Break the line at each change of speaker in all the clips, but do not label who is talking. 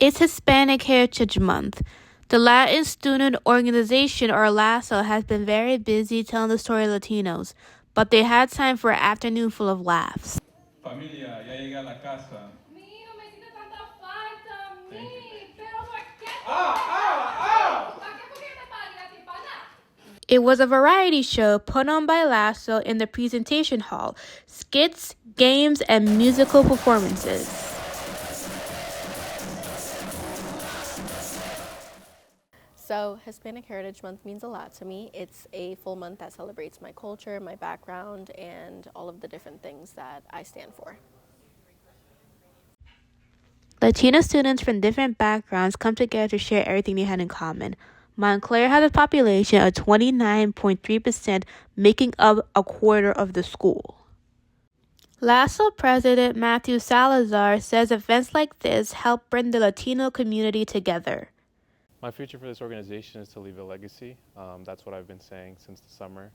It's Hispanic Heritage Month. The Latin Student Organization, or LASO, has been very busy telling the story of Latinos, but they had time for an afternoon full of laughs.
Familia, ya llegué a la casa.
Mijo, me hiciste tanta falta a mí. Pero ¿por qué? ¿Para qué porque te pagas y para nada?
It was a variety show put on by LASO in the presentation hall, skits, games, and musical performances.
So Hispanic Heritage Month means a lot to me. It's a full month that celebrates my culture, my background, and all of the different things that I stand for.
Latino students from different backgrounds come together to share everything they had in common. Montclair has a population of 29.3%, making up a quarter of the school. LASO President Matthew Salazar says events like this help bring the Latino community together.
My future for this organization is to leave a legacy. That's what I've been saying since the summer,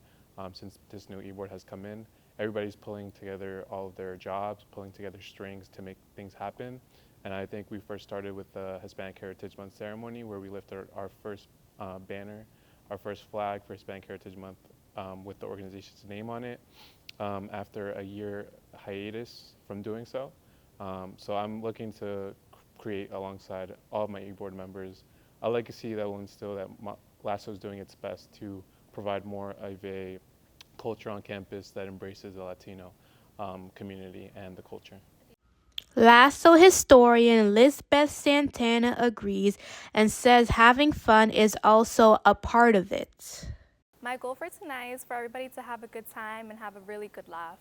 since this new e-board has come in. Everybody's pulling together all of their jobs, pulling together strings to make things happen. And I think we first started with the Hispanic Heritage Month ceremony, where we lifted our first banner, our first flag for Hispanic Heritage Month with the organization's name on it after a year hiatus from doing so. So I'm looking to create, alongside all of my e-board members, a legacy that will instill that LASO is doing its best to provide more of a culture on campus that embraces the Latino community and the culture.
LASO historian Lisbeth Santana agrees and says having fun is also a part of it.
My goal for tonight is for everybody to have a good time and have a really good laugh.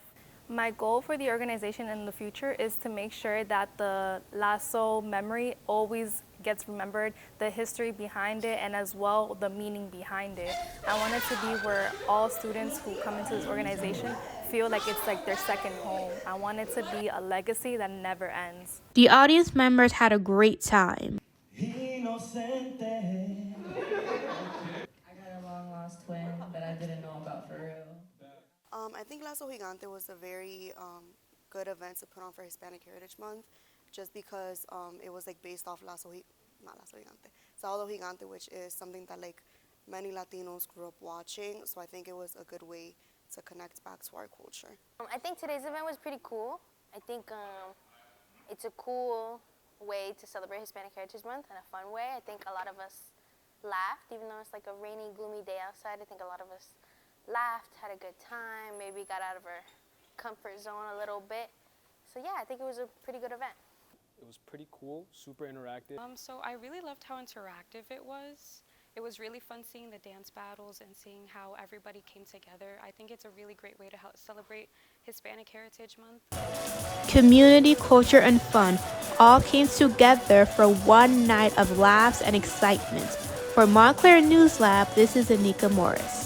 My goal for the organization in the future is to make sure that the LASO memory always gets remembered, the history behind it, and as well the meaning behind it. I want it to be where all students who come into this organization feel like it's like their second home. I want it to be a legacy that never ends.
The audience members had a great time.
I got a long-lost twin that I didn't know about for real.
I think LASO Gigante was a very good event to put on for Hispanic Heritage Month, just because it was like based off Sábado Gigante, which is something that like many Latinos grew up watching. So I think it was a good way to connect back to our culture.
I think today's event was pretty cool. I think it's a cool way to celebrate Hispanic Heritage Month in a fun way. I think a lot of us laughed, even though it's like a rainy, gloomy day outside. I think a lot of us laughed, had a good time, maybe got out of our comfort zone a little bit. So yeah, I think it was a pretty good event.
It was pretty cool, super interactive.
So I really loved how interactive it was. It was really fun seeing the dance battles and seeing how everybody came together. I think it's a really great way to help celebrate Hispanic Heritage Month.
Community, culture, and fun all came together for one night of laughs and excitement. For Montclair News Lab, this is Anika Morris.